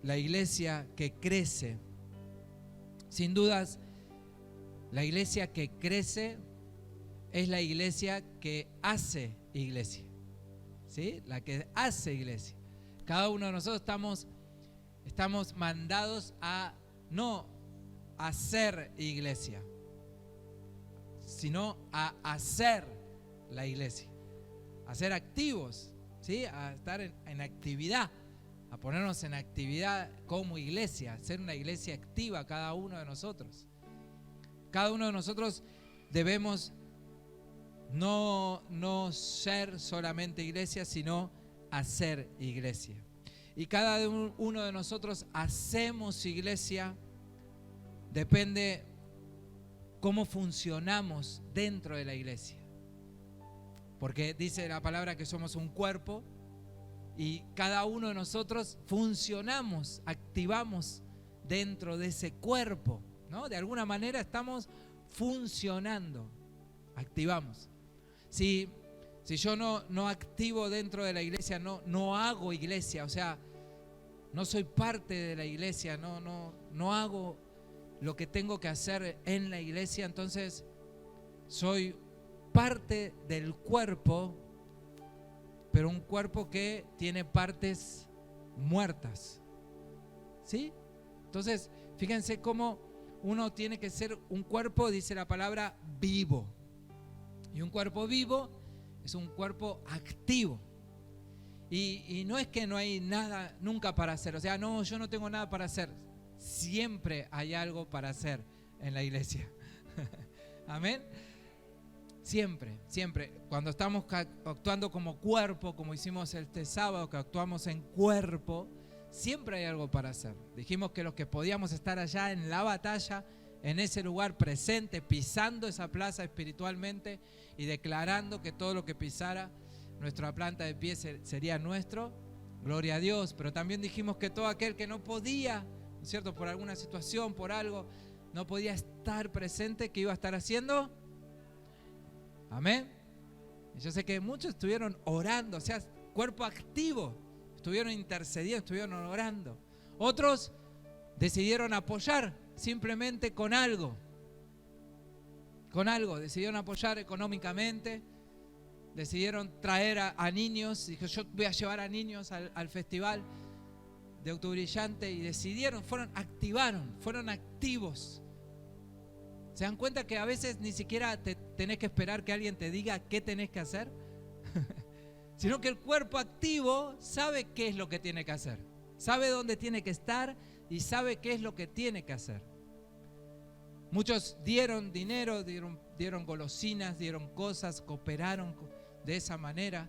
la iglesia que crece. Sin dudas, la iglesia que crece es la iglesia que hace iglesia. ¿Sí? La que hace iglesia. Cada uno de nosotros estamos mandados a no hacer iglesia, sino a hacer la iglesia, a ser activos, ¿sí? A estar en actividad, a ponernos en actividad como iglesia, ser una iglesia activa cada uno de nosotros. Cada uno de nosotros debemos no ser solamente iglesia, sino hacer iglesia. Y cada uno de nosotros hacemos iglesia, depende cómo funcionamos dentro de la iglesia. Porque dice la palabra que somos un cuerpo y cada uno de nosotros funcionamos, activamos dentro de ese cuerpo, ¿no? De alguna manera estamos funcionando, activamos. Si yo no activo dentro de la iglesia, no hago iglesia, o sea, no soy parte de la iglesia, no hago lo que tengo que hacer en la iglesia, entonces soy parte del cuerpo, pero un cuerpo que tiene partes muertas, ¿sí? Entonces, fíjense cómo uno tiene que ser un cuerpo, dice la palabra, vivo. Y un cuerpo vivo es un cuerpo activo. Y no es que no hay nada nunca para hacer. O sea, no, yo no tengo nada para hacer. Siempre hay algo para hacer en la iglesia. Amén. Siempre, siempre. Cuando estamos actuando como cuerpo, como hicimos este sábado, que actuamos en cuerpo, siempre hay algo para hacer. Dijimos que los que podíamos estar allá en la batalla, en ese lugar presente, pisando esa plaza espiritualmente y declarando que todo lo que pisara nuestra planta de pie sería nuestro, gloria a Dios. Pero también dijimos que todo aquel que no podía, ¿no es cierto?, por alguna situación, por algo, no podía estar presente, ¿qué iba a estar haciendo? Amén. Y yo sé que muchos estuvieron orando, o sea, cuerpo activo, estuvieron intercediendo, estuvieron orando. Otros decidieron apoyar simplemente con algo, decidieron apoyar económicamente, decidieron traer a niños. Dije, yo voy a llevar a niños al festival de Octubre Brillante, y decidieron, fueron activos. ¿Se dan cuenta que a veces ni siquiera tenés que esperar que alguien te diga qué tenés que hacer? Sino que el cuerpo activo sabe qué es lo que tiene que hacer, sabe dónde tiene que estar y sabe qué es lo que tiene que hacer. Muchos dieron dinero, dieron golosinas, dieron cosas, cooperaron de esa manera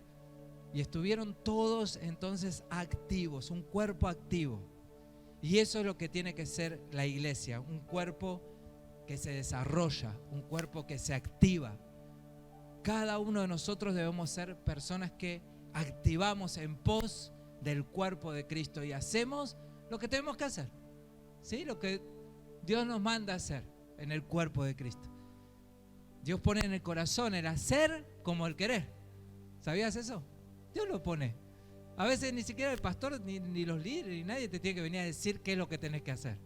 y estuvieron todos entonces activos, un cuerpo activo. Y eso es lo que tiene que ser la iglesia, un cuerpo que se desarrolla, un cuerpo que se activa. Cada uno de nosotros debemos ser personas que activamos en pos del cuerpo de Cristo y hacemos lo que tenemos que hacer, ¿sí? Lo que Dios nos manda hacer en el cuerpo de Cristo. Dios pone en el corazón el hacer como el querer. ¿Sabías eso? Dios lo pone. A veces ni siquiera el pastor, ni los líderes, ni nadie te tiene que venir a decir qué es lo que tenés que hacer.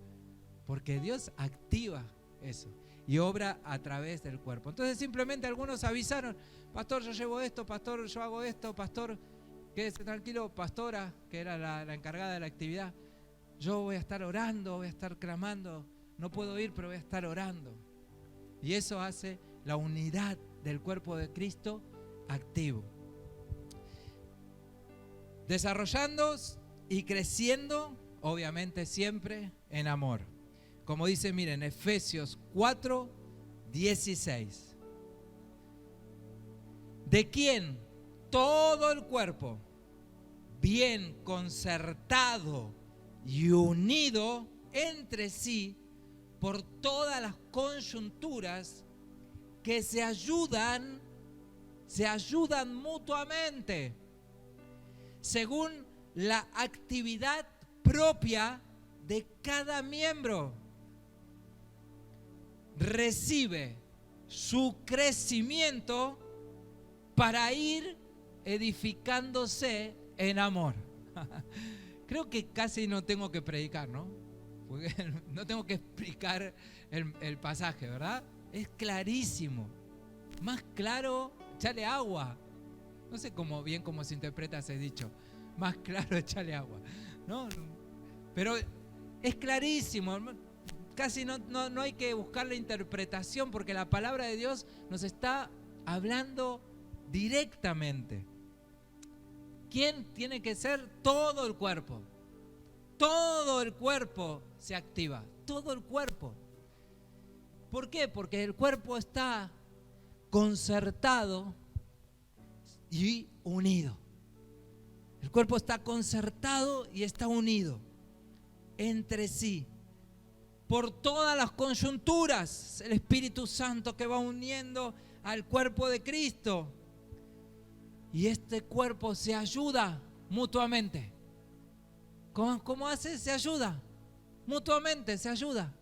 Porque Dios activa eso y obra a través del cuerpo. Entonces simplemente algunos avisaron: pastor, yo llevo esto, pastor, yo hago esto, pastor, quédese tranquilo, pastora, que era la encargada de la actividad, yo voy a estar orando, voy a estar clamando, no puedo ir, pero voy a estar orando. Y eso hace la unidad del cuerpo de Cristo activo, desarrollando y creciendo, obviamente siempre en amor. Como dice, miren, Efesios 4:16. De quien todo el cuerpo, bien concertado y unido entre sí por todas las coyunturas, que se ayudan mutuamente, según la actividad propia de cada miembro, recibe su crecimiento para ir edificándose en amor. Creo que casi no tengo que predicar, ¿no? Porque no tengo que explicar el pasaje, ¿verdad? Es clarísimo. Más claro, echale agua. No sé cómo se interpreta ese dicho. Más claro, echale agua, ¿no? Pero es clarísimo. Casi no hay que buscar la interpretación, porque la palabra de Dios nos está hablando directamente. ¿Quién tiene que ser? Todo el cuerpo. Todo el cuerpo se activa. Todo el cuerpo. ¿Por qué? Porque el cuerpo está concertado y unido. El cuerpo está concertado y está unido entre sí. Por todas las coyunturas, el Espíritu Santo que va uniendo al cuerpo de Cristo. Y este cuerpo se ayuda mutuamente. ¿Cómo hace? Se ayuda. Mutuamente se ayuda.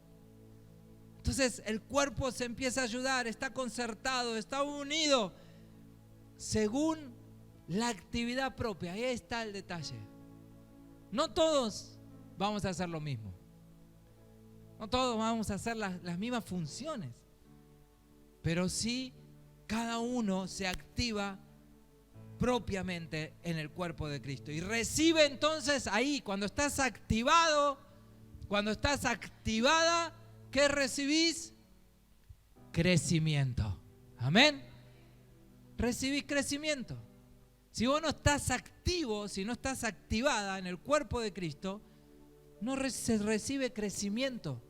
Entonces el cuerpo se empieza a ayudar, está concertado, está unido según la actividad propia. Ahí está el detalle. No todos vamos a hacer lo mismo. No todos vamos a hacer las mismas funciones. Pero sí, cada uno se activa propiamente en el cuerpo de Cristo. Y recibe entonces ahí, cuando estás activado, cuando estás activada, ¿qué recibís? Crecimiento. Amén. Recibís crecimiento. Si vos no estás activo, si no estás activada en el cuerpo de Cristo, no se recibe crecimiento.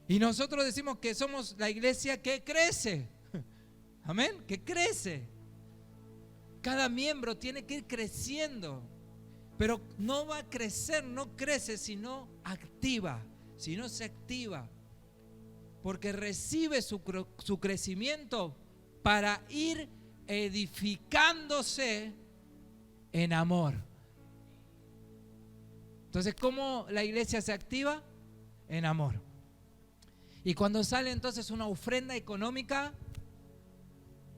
Y nosotros decimos que somos la iglesia que crece. Amén, que crece. Cada miembro tiene que ir creciendo. Pero no va a crecer, no crece, sino activa. Si no se activa. Porque recibe su crecimiento para ir edificándose en amor. Entonces, ¿cómo la iglesia se activa? En amor. Y cuando sale entonces una ofrenda económica,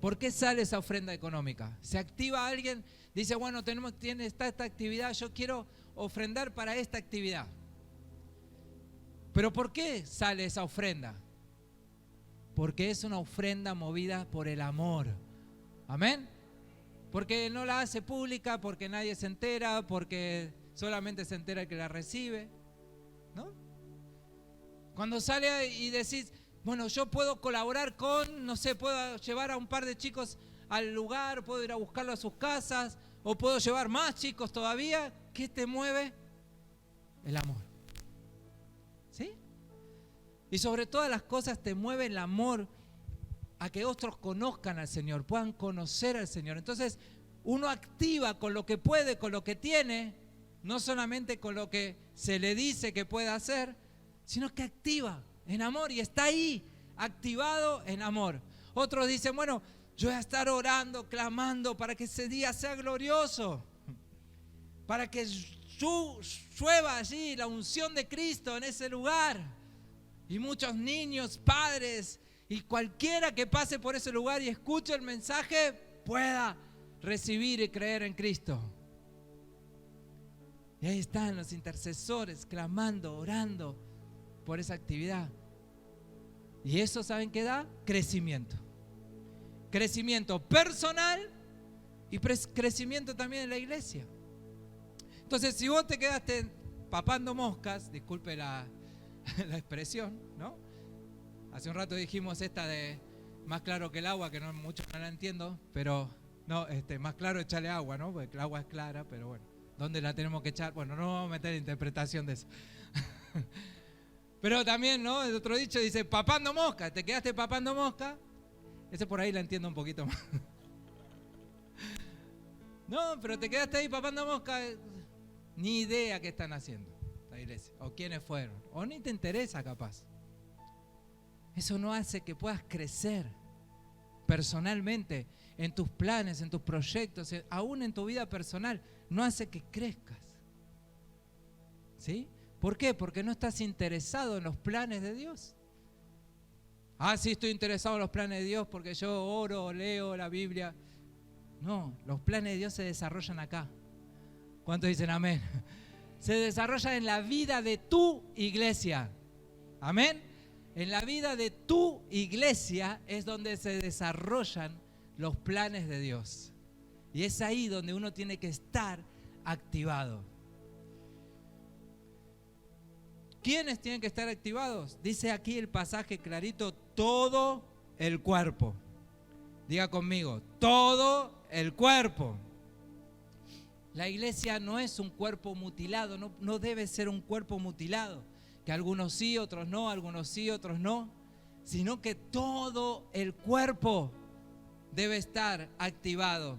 ¿por qué sale esa ofrenda económica? Se activa alguien, dice, bueno, tiene esta actividad, yo quiero ofrendar para esta actividad. ¿Pero por qué sale esa ofrenda? Porque es una ofrenda movida por el amor. Amén. Porque no la hace pública, porque nadie se entera, porque solamente se entera el que la recibe, ¿no? Cuando sale y decís, bueno, yo puedo colaborar con, no sé, puedo llevar a un par de chicos al lugar, puedo ir a buscarlo a sus casas, o puedo llevar más chicos todavía. ¿Qué te mueve? El amor. ¿Sí? Y sobre todas las cosas te mueve el amor a que otros conozcan al Señor, puedan conocer al Señor. Entonces, uno activa con lo que puede, con lo que tiene, no solamente con lo que se le dice que puede hacer, sino que activa en amor y está ahí, activado en amor. Otros dicen, bueno, yo voy a estar orando, clamando para que ese día sea glorioso, para que llueva allí la unción de Cristo en ese lugar. Y muchos niños, padres y cualquiera que pase por ese lugar y escuche el mensaje pueda recibir y creer en Cristo. Y ahí están los intercesores clamando, orando por esa actividad. Y eso, ¿saben qué da? Crecimiento. Crecimiento personal y crecimiento también en la iglesia. Entonces, si vos te quedaste papando moscas, disculpe la expresión, ¿no? Hace un rato dijimos esta de más claro que el agua, que no muchos no la entiendo, pero no, más claro echarle agua, ¿no? Porque el agua es clara, pero bueno, ¿dónde la tenemos que echar? Bueno, no vamos a meter interpretación de eso. Pero también, ¿no? El otro dicho dice, papando mosca, te quedaste papando mosca. Ese por ahí la entiendo un poquito más. No, pero te quedaste ahí papando mosca. Ni idea qué están haciendo la iglesia, o quiénes fueron, o ni te interesa capaz. Eso no hace que puedas crecer personalmente, en tus planes, en tus proyectos, aún en tu vida personal. No hace que crezcas. ¿Sí? ¿Por qué? Porque no estás interesado en los planes de Dios. Ah, sí, estoy interesado en los planes de Dios porque yo oro, leo la Biblia. No, los planes de Dios se desarrollan acá. ¿Cuántos dicen amén? Se desarrolla en la vida de tu iglesia. Amén. En la vida de tu iglesia es donde se desarrollan los planes de Dios. Y es ahí donde uno tiene que estar activado. ¿Quiénes tienen que estar activados? Dice aquí el pasaje clarito, todo el cuerpo. Diga conmigo, todo el cuerpo. La iglesia no es un cuerpo mutilado, no debe ser un cuerpo mutilado, que algunos sí, otros no, algunos sí, otros no, sino que todo el cuerpo debe estar activado.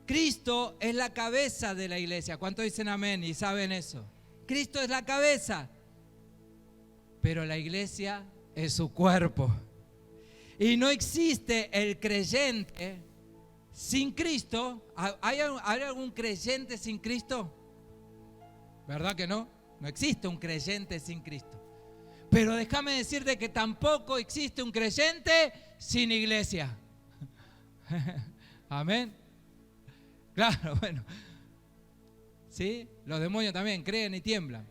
Cristo es la cabeza de la iglesia. ¿Cuántos dicen amén y saben eso? Cristo es la cabeza, pero la iglesia es su cuerpo. Y no existe el creyente sin Cristo. ¿Hay algún creyente sin Cristo? ¿Verdad que no? No existe un creyente sin Cristo. Pero déjame decirte que tampoco existe un creyente sin iglesia. Amén. Claro, bueno. ¿Sí? Los demonios también creen y tiemblan.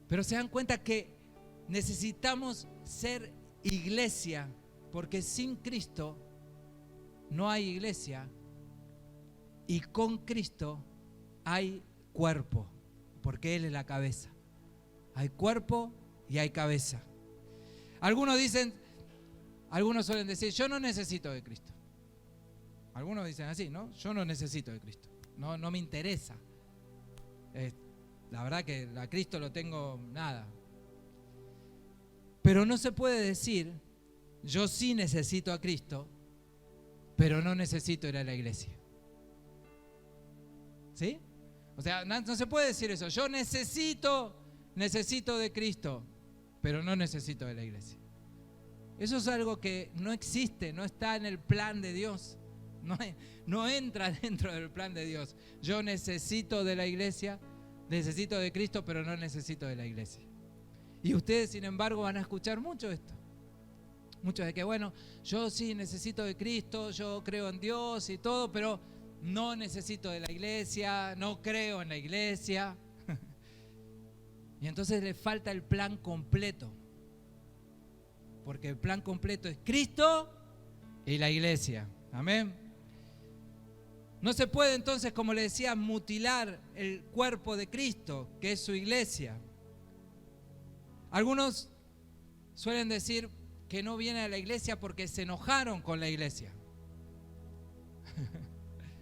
Pero se dan cuenta que necesitamos ser iglesia, porque sin Cristo no hay iglesia y con Cristo hay cuerpo, porque Él es la cabeza. Hay cuerpo y hay cabeza. Algunos suelen decir, yo no necesito de Cristo. Algunos dicen así, ¿no? Yo no necesito de Cristo. No me interesa. La verdad que a Cristo lo tengo nada. Pero no se puede decir, yo sí necesito a Cristo, pero no necesito ir a la iglesia. ¿Sí? O sea, no se puede decir eso. Yo necesito de Cristo, pero no necesito de la iglesia. Eso es algo que no existe, no está en el plan de Dios. No entra dentro del plan de Dios. Yo necesito de la iglesia, necesito de Cristo, pero no necesito de la iglesia. Y ustedes, sin embargo, van a escuchar mucho esto. Muchos de que, bueno, yo sí necesito de Cristo, yo creo en Dios y todo, pero no necesito de la iglesia, no creo en la iglesia. Y entonces le falta el plan completo. Porque el plan completo es Cristo y la iglesia. Amén. No se puede entonces, como le decía, mutilar el cuerpo de Cristo, que es su iglesia. Algunos suelen decir que no vienen a la iglesia porque se enojaron con la iglesia.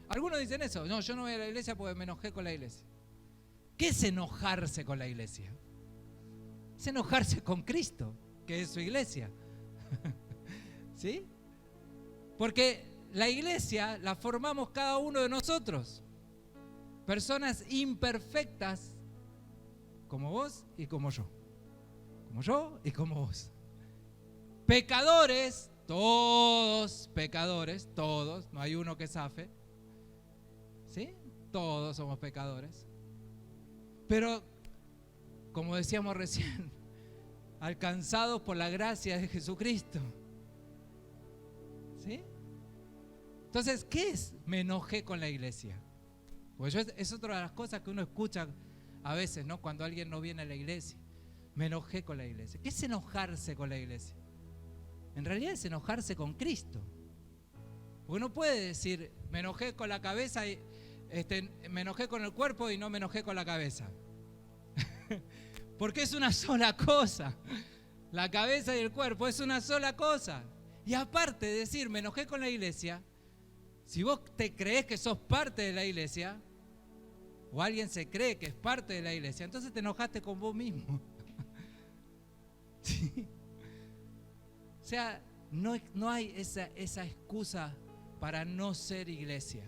Algunos dicen eso. No, yo no voy a la iglesia porque me enojé con la iglesia. ¿Qué es enojarse con la iglesia? Es enojarse con Cristo, que es su iglesia. ¿Sí? Porque la iglesia la formamos cada uno de nosotros. Personas imperfectas como vos y como yo. Como yo y como vos. Pecadores, todos pecadores, todos, no hay uno que zafe. ¿Sí? Todos somos pecadores. Pero, como decíamos recién, alcanzados por la gracia de Jesucristo. ¿Sí? Entonces, ¿qué es? Me enojé con la iglesia. Pues es otra de las cosas que uno escucha a veces, ¿no? Cuando alguien no viene a la iglesia. Me enojé con la iglesia. ¿Qué es enojarse con la iglesia? En realidad es enojarse con Cristo. Porque uno puede decir, me enojé con la cabeza y me enojé con el cuerpo y no me enojé con la cabeza. Porque es una sola cosa. La cabeza y el cuerpo es una sola cosa. Y aparte de decir, me enojé con la iglesia, si vos te crees que sos parte de la iglesia, o alguien se cree que es parte de la iglesia, entonces te enojaste con vos mismo. ¿Sí? O sea, no hay esa excusa para no ser iglesia.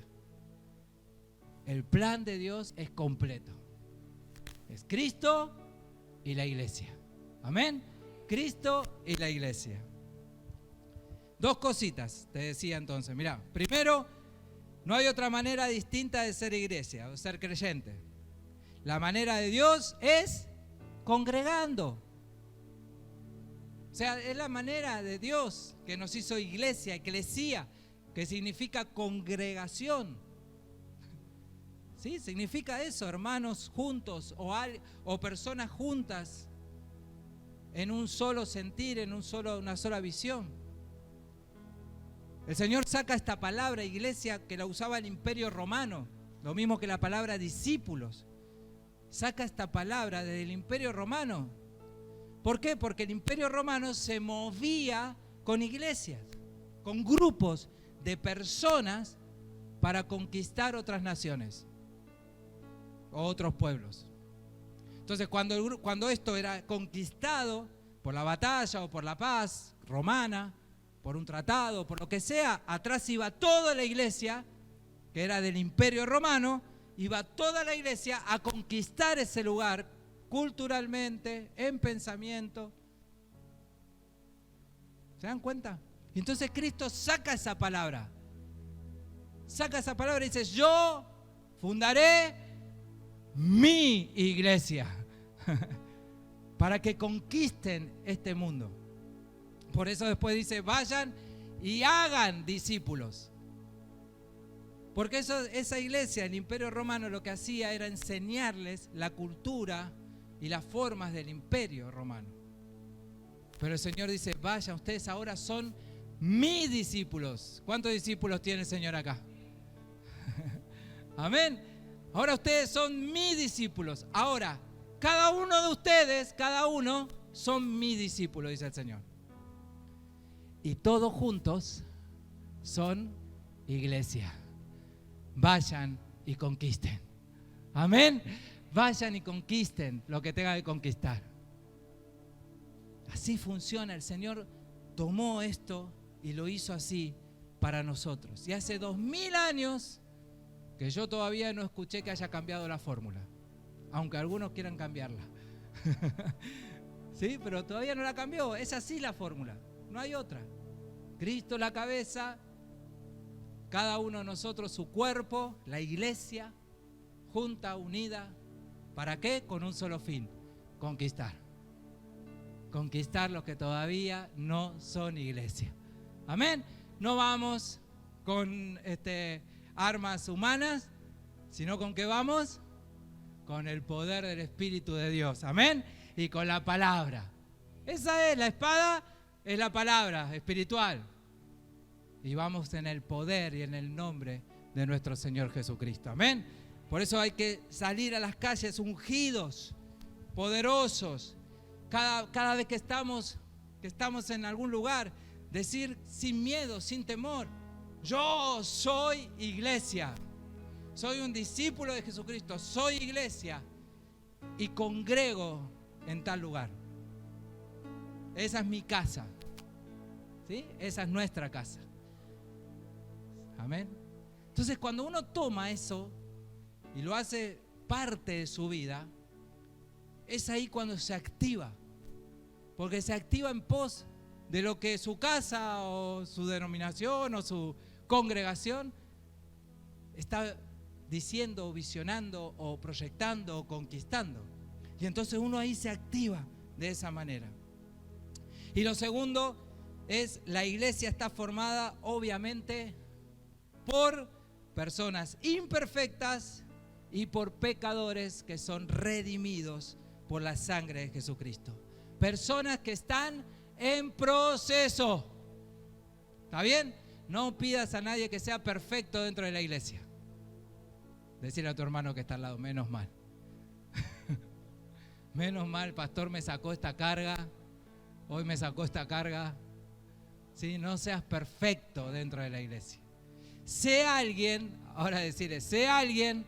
El plan de Dios es completo. Es Cristo y la iglesia. Amén. Cristo y la iglesia. Dos cositas te decía entonces. Mirá, primero, no hay otra manera distinta de ser iglesia o ser creyente. La manera de Dios es congregando. O sea, es la manera de Dios que nos hizo iglesia, eclesía, que significa congregación. ¿Sí? Significa eso, hermanos juntos o personas juntas en un solo sentir, en una sola visión. El Señor saca esta palabra, iglesia, que la usaba el Imperio Romano, lo mismo que la palabra discípulos. Saca esta palabra del Imperio Romano. ¿Por qué? Porque el Imperio Romano se movía con iglesias, con grupos de personas para conquistar otras naciones o otros pueblos. Entonces, cuando esto era conquistado por la batalla o por la paz romana, por un tratado, por lo que sea, atrás iba toda la iglesia, que era del Imperio Romano, iba toda la iglesia a conquistar ese lugar culturalmente, en pensamiento. ¿Se dan cuenta? Y entonces Cristo saca esa palabra. Saca esa palabra y dice, yo fundaré mi iglesia para que conquisten este mundo. Por eso después dice, vayan y hagan discípulos. Porque esa iglesia, el Imperio Romano, lo que hacía era enseñarles la cultura y las formas del Imperio Romano. Pero el Señor dice, vayan, ustedes ahora son mis discípulos. ¿Cuántos discípulos tiene el Señor acá? Amén. Ahora ustedes son mis discípulos. Ahora, cada uno de ustedes, cada uno son mis discípulos, dice el Señor. Y todos juntos son iglesia. Vayan y conquisten. Amén. Vayan y conquisten lo que tengan que conquistar. Así funciona. El Señor tomó esto y lo hizo así para nosotros. Y hace 2000 años que yo todavía no escuché que haya cambiado la fórmula, aunque algunos quieran cambiarla. Sí, pero todavía no la cambió. Es así la fórmula, no hay otra. Cristo la cabeza, cada uno de nosotros su cuerpo, la iglesia, junta, unida. ¿Para qué? Con un solo fin: conquistar. Conquistar los que todavía no son iglesia. Amén. No vamos con armas humanas, sino ¿con qué vamos? Con el poder del Espíritu de Dios. Amén. Y con la palabra. Esa es la espada, es la palabra espiritual. Y vamos en el poder y en el nombre de nuestro Señor Jesucristo. Amén. Por eso hay que salir a las calles ungidos, poderosos. Cada vez que estamos en algún lugar, decir sin miedo, sin temor: yo soy iglesia. Soy un discípulo de Jesucristo. Soy iglesia y congrego en tal lugar. Esa es mi casa. ¿Sí? Esa es nuestra casa. Amén. Entonces, cuando uno toma eso y lo hace parte de su vida, es ahí cuando se activa. Porque se activa en pos de lo que su casa o su denominación o su congregación está diciendo, o visionando, o proyectando, o conquistando. Y entonces uno ahí se activa de esa manera. Y lo segundo es, la iglesia está formada obviamente por personas imperfectas y por pecadores que son redimidos por la sangre de Jesucristo. Personas que están en proceso. ¿Está bien? No pidas a nadie que sea perfecto dentro de la iglesia. Decirle a tu hermano que está al lado: menos mal. Menos mal, el pastor me sacó esta carga. Hoy me sacó esta carga. ¿Sí? No seas perfecto dentro de la iglesia. Sea alguien, ahora decirle, sea alguien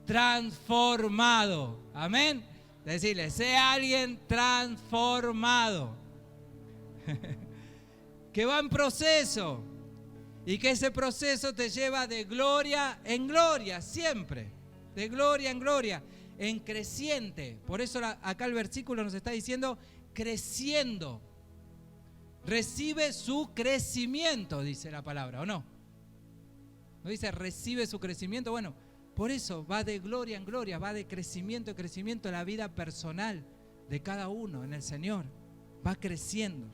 transformado. Amén. Decirle, sea alguien transformado. Que va en proceso. Y que ese proceso te lleva de gloria en gloria, siempre. De gloria en gloria, en creciente. Por eso acá el versículo nos está diciendo creciendo. Recibe su crecimiento, dice la palabra, ¿o no? ¿No dice recibe su crecimiento? Bueno, por eso va de gloria en gloria, va de crecimiento en crecimiento en la vida personal de cada uno en el Señor. Va creciendo.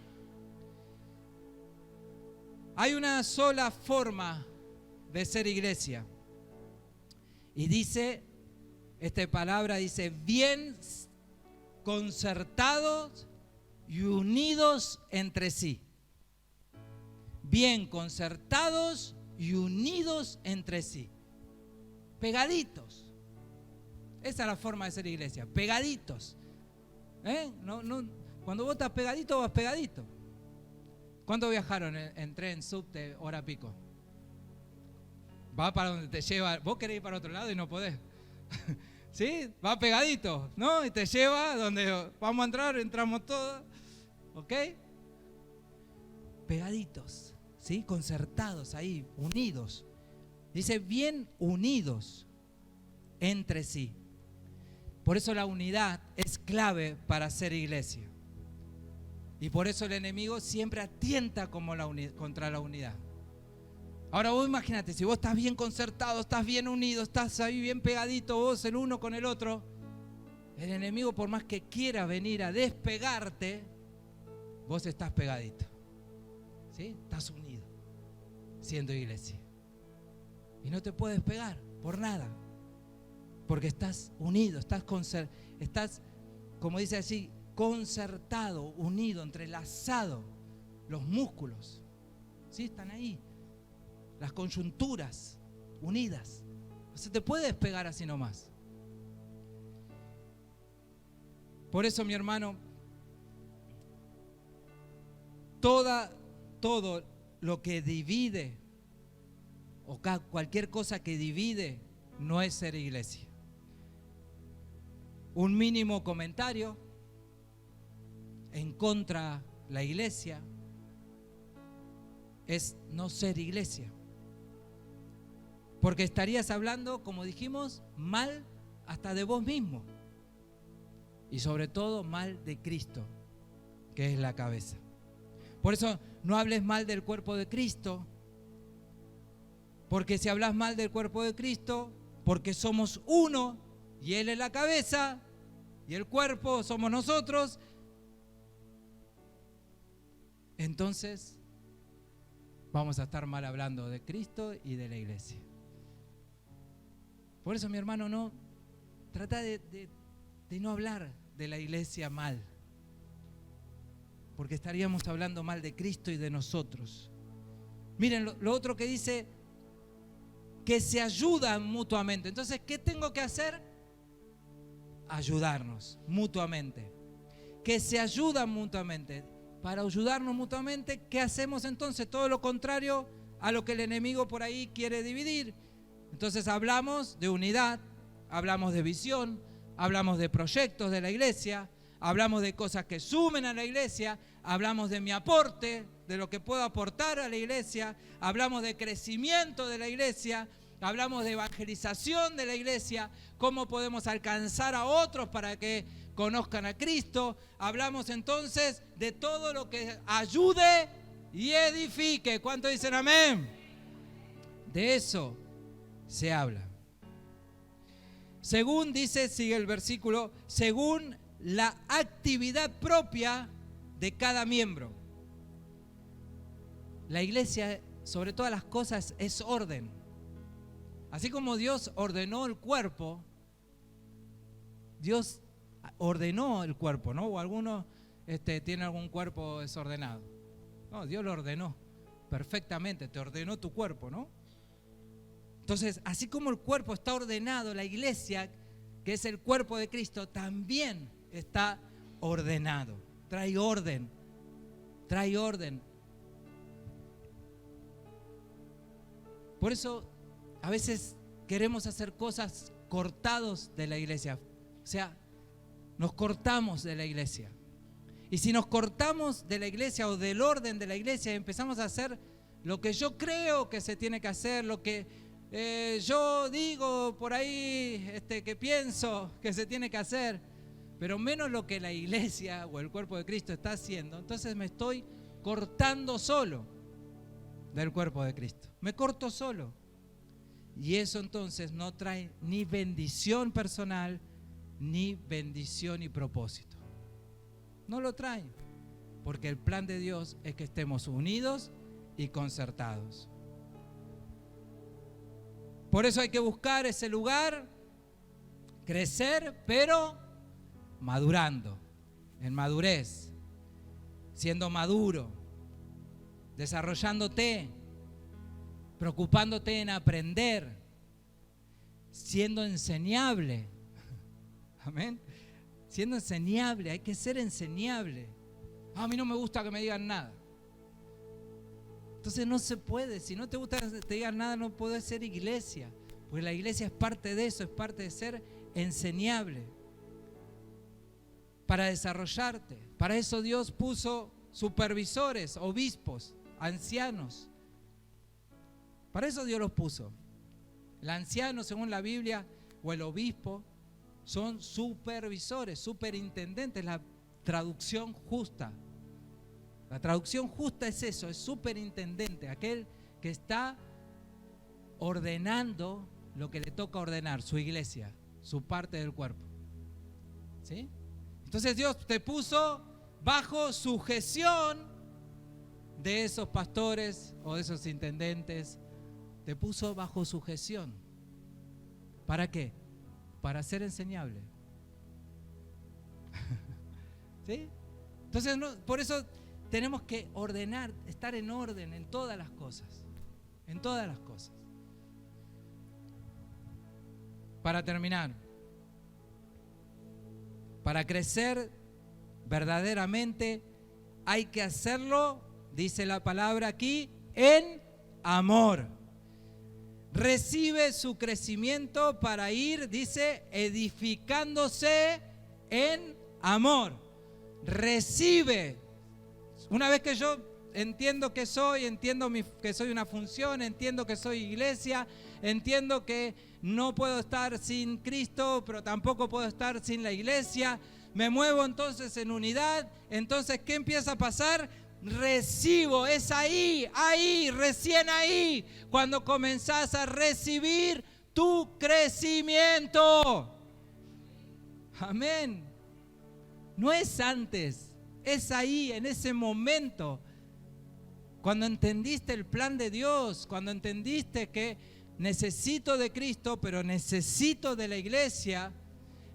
Hay una sola forma de ser iglesia. Y dice, esta palabra dice, bien concertados y unidos entre sí. Bien concertados y unidos entre sí. Pegaditos. Esa es la forma de ser iglesia, pegaditos. Cuando vos estás pegadito, vas pegadito. ¿Cuántos viajaron en tren, subte, hora pico? Va para donde te lleva. Vos querés ir para otro lado y no podés. ¿Sí? Va pegadito, ¿no? Y te lleva donde vamos a entrar, entramos todos. ¿Ok? Pegaditos, ¿sí? Concertados ahí, unidos. Dice bien unidos entre sí. Por eso la unidad es clave para ser iglesia. Y por eso el enemigo siempre atienta contra la unidad. Ahora vos imagínate, si vos estás bien concertado, estás bien unido, estás ahí bien pegadito vos el uno con el otro, el enemigo por más que quiera venir a despegarte, vos estás pegadito. ¿Sí? Estás unido, siendo iglesia. Y no te puedes pegar por nada. Porque estás unido, estás, como dice así, concertado, unido, entrelazado. Los músculos, ¿sí? Están ahí. Las coyunturas unidas. No se te puede despegar así nomás. Por eso, mi hermano, todo lo que divide, o cualquier cosa que divide, no es ser iglesia. Un mínimo comentario en contra de la iglesia es no ser iglesia. Porque estarías hablando, como dijimos, mal hasta de vos mismo. Y sobre todo mal de Cristo, que es la cabeza. Por eso no hables mal del cuerpo de Cristo. Porque si hablas mal del cuerpo de Cristo, porque somos uno y Él es la cabeza y el cuerpo somos nosotros, entonces vamos a estar mal hablando de Cristo y de la iglesia. Por eso, mi hermano, trata de no hablar de la iglesia mal, porque estaríamos hablando mal de Cristo y de nosotros. Miren, lo otro que dice, que se ayudan mutuamente. Entonces, ¿qué tengo que hacer? Ayudarnos mutuamente. Que se ayudan mutuamente. Para ayudarnos mutuamente, ¿qué hacemos entonces? Todo lo contrario a lo que el enemigo por ahí quiere dividir. Entonces hablamos de unidad, hablamos de visión, hablamos de proyectos de la iglesia, hablamos de cosas que sumen a la iglesia, hablamos de mi aporte, de lo que puedo aportar a la iglesia, hablamos de crecimiento de la iglesia, hablamos de evangelización de la iglesia, cómo podemos alcanzar a otros para que conozcan a Cristo. Hablamos entonces de todo lo que ayude y edifique. ¿Cuántos dicen amén? De eso se habla. Según dice, sigue el versículo, según la actividad propia de cada miembro. La iglesia, sobre todas las cosas, es orden. Así como Dios ordenó el cuerpo, Dios ordenó el cuerpo, ¿no? O alguno tiene algún cuerpo desordenado. No, Dios lo ordenó perfectamente, te ordenó tu cuerpo, ¿no? Entonces, así como el cuerpo está ordenado, la iglesia, que es el cuerpo de Cristo, también está ordenado. Trae orden, trae orden. Por eso, a veces queremos hacer cosas cortados de la iglesia. O sea, nos cortamos de la iglesia. Y si nos cortamos de la iglesia o del orden de la iglesia y empezamos a hacer lo que yo creo que se tiene que hacer, lo que yo digo por ahí, que pienso que se tiene que hacer, pero menos lo que la iglesia o el cuerpo de Cristo está haciendo, entonces me estoy cortando solo del cuerpo de Cristo. Me corto solo. Y eso entonces no trae ni bendición personal, ni bendición y propósito. No lo trae, porque el plan de Dios es que estemos unidos y concertados. Por eso hay que buscar ese lugar, crecer, pero madurando, en madurez, siendo maduro, desarrollándote, preocupándote en aprender, siendo enseñable. Amén. Siendo enseñable, hay que ser enseñable. A mí no me gusta que me digan nada. Entonces no se puede. Si no te gusta que te digan nada, no puedes ser iglesia. Porque la iglesia es parte de eso, es parte de ser enseñable. Para desarrollarte. Para eso Dios puso supervisores, obispos, ancianos. Para eso Dios los puso. El anciano, según la Biblia, o el obispo, son supervisores, superintendentes, la traducción justa. La traducción justa es eso, es superintendente, aquel que está ordenando lo que le toca ordenar, su iglesia, su parte del cuerpo. ¿Sí? Entonces Dios te puso bajo sujeción de esos pastores o de esos intendentes, te puso bajo sujeción. ¿Para qué? Para ser enseñable. ¿Sí? Entonces, por eso tenemos que ordenar, estar en orden en todas las cosas. En todas las cosas. Para terminar, para crecer verdaderamente hay que hacerlo, dice la palabra aquí, en amor. Recibe su crecimiento para ir, dice, edificándose en amor. Recibe. Una vez que yo entiendo que soy, que soy una función, entiendo que soy iglesia, entiendo que no puedo estar sin Cristo, pero tampoco puedo estar sin la iglesia, me muevo entonces en unidad. Entonces, ¿qué empieza a pasar? Recibo, es ahí, recién ahí, cuando comenzás a recibir tu crecimiento. Amén. No es antes, es ahí, en ese momento. Cuando entendiste el plan de Dios, cuando entendiste que necesito de Cristo, pero necesito de la iglesia,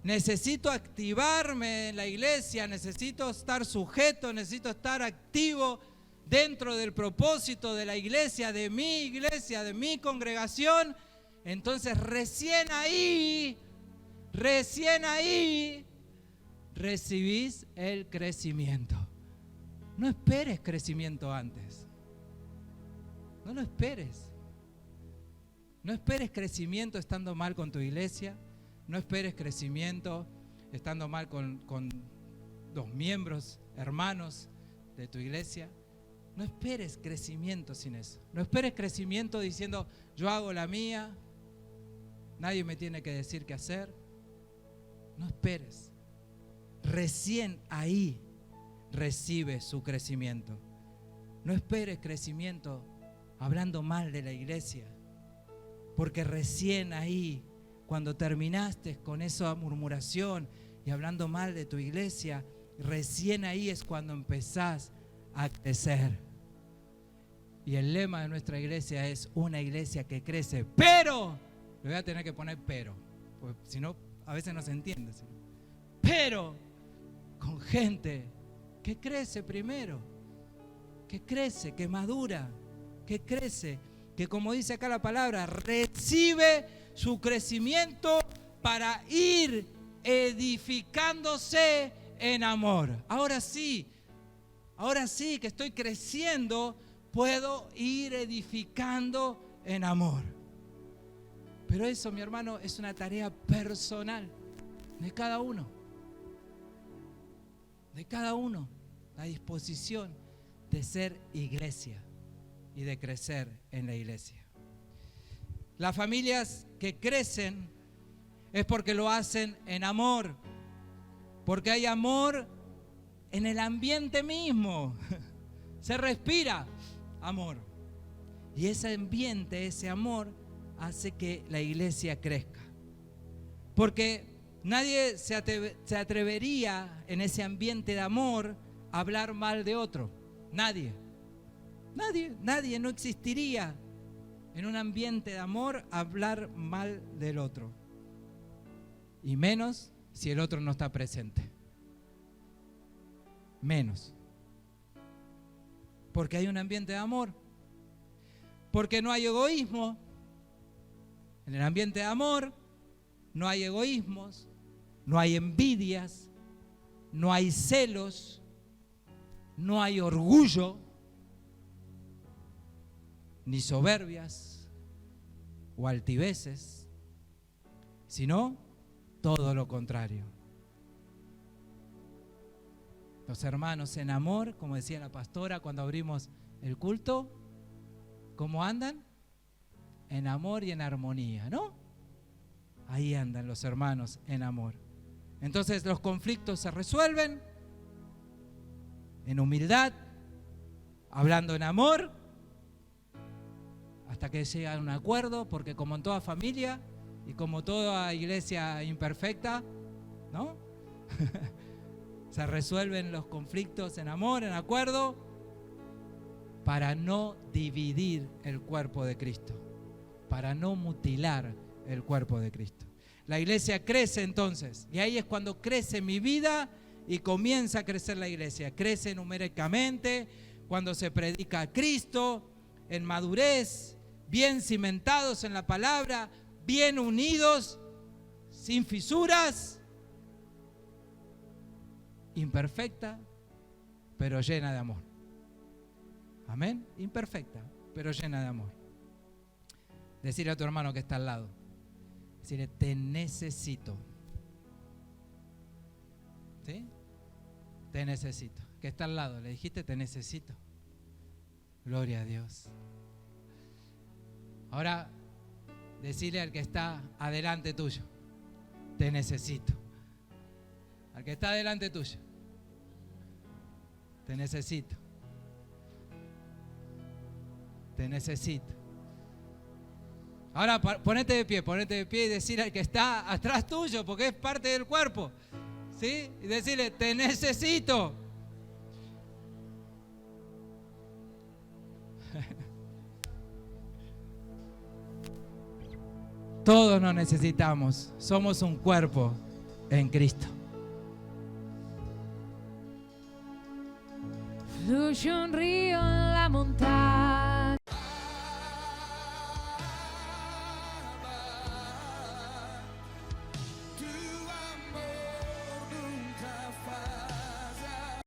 necesito activarme en la iglesia, necesito estar sujeto, necesito estar activo dentro del propósito de la iglesia, de mi congregación. Entonces recién ahí recibís el crecimiento. No esperes crecimiento antes. No lo esperes. No esperes crecimiento estando mal con tu iglesia. No esperes crecimiento estando mal con los miembros, hermanos de tu iglesia. No esperes crecimiento sin eso. No esperes crecimiento diciendo, yo hago la mía, nadie me tiene que decir qué hacer. No esperes. Recién ahí recibe su crecimiento. No esperes crecimiento hablando mal de la iglesia, porque recién ahí, cuando terminaste con esa murmuración y hablando mal de tu iglesia, recién ahí es cuando empezás a crecer. Y el lema de nuestra iglesia es una iglesia que crece, pero, le voy a tener que poner pero, porque si no, a veces no se entiende. Pero con gente que crece primero, que crece, que madura, que crece, que como dice acá la palabra, recibe su crecimiento para ir edificándose en amor. Ahora sí que estoy creciendo, puedo ir edificando en amor. Pero eso, mi hermano, es una tarea personal de cada uno. De cada uno, la disposición de ser iglesia y de crecer en la iglesia. Las familias que crecen es porque lo hacen en amor, porque hay amor en el ambiente mismo. Se respira amor. Y ese ambiente, ese amor, hace que la iglesia crezca. Porque nadie se atrevería en ese ambiente de amor a hablar mal de otro. Nadie, no existiría en un ambiente de amor, hablar mal del otro. Y menos si el otro no está presente. Menos. Porque hay un ambiente de amor. Porque no hay egoísmo. En el ambiente de amor no hay egoísmos, no hay envidias, no hay celos, no hay orgullo, ni soberbias o altiveces, sino todo lo contrario. Los hermanos en amor, como decía la pastora cuando abrimos el culto, ¿cómo andan? En amor y en armonía, ¿no? Ahí andan los hermanos en amor. Entonces los conflictos se resuelven en humildad, hablando en amor, hasta que llega a un acuerdo, porque como en toda familia y como toda iglesia imperfecta, ¿no? Se resuelven los conflictos en amor, en acuerdo, para no dividir el cuerpo de Cristo, para no mutilar el cuerpo de Cristo. La iglesia crece entonces, y ahí es cuando crece mi vida y comienza a crecer la iglesia. Crece numéricamente cuando se predica a Cristo, en madurez, bien cimentados en la palabra, bien unidos, sin fisuras, imperfecta, pero llena de amor. Amén. Imperfecta, pero llena de amor. Decirle a tu hermano que está al lado, decirle, te necesito. ¿Sí? Te necesito. Que está al lado, le dijiste, te necesito. Gloria a Dios. Ahora, decirle al que está adelante tuyo, te necesito. Al que está adelante tuyo, te necesito. Te necesito. Ahora ponete de pie y decirle al que está atrás tuyo, porque es parte del cuerpo, ¿sí? Y decirle, te necesito. Todos nos necesitamos, somos un cuerpo en Cristo. Fluye un río en la montaña.